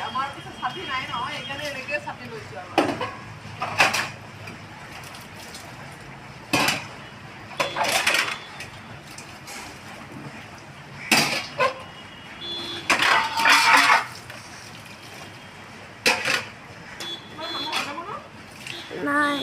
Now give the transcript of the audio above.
আমাৰ পিছত ছাতি নাই নহয় সেইকাৰণে এনেকৈ ছাতি লৈছোঁ আৰু নাই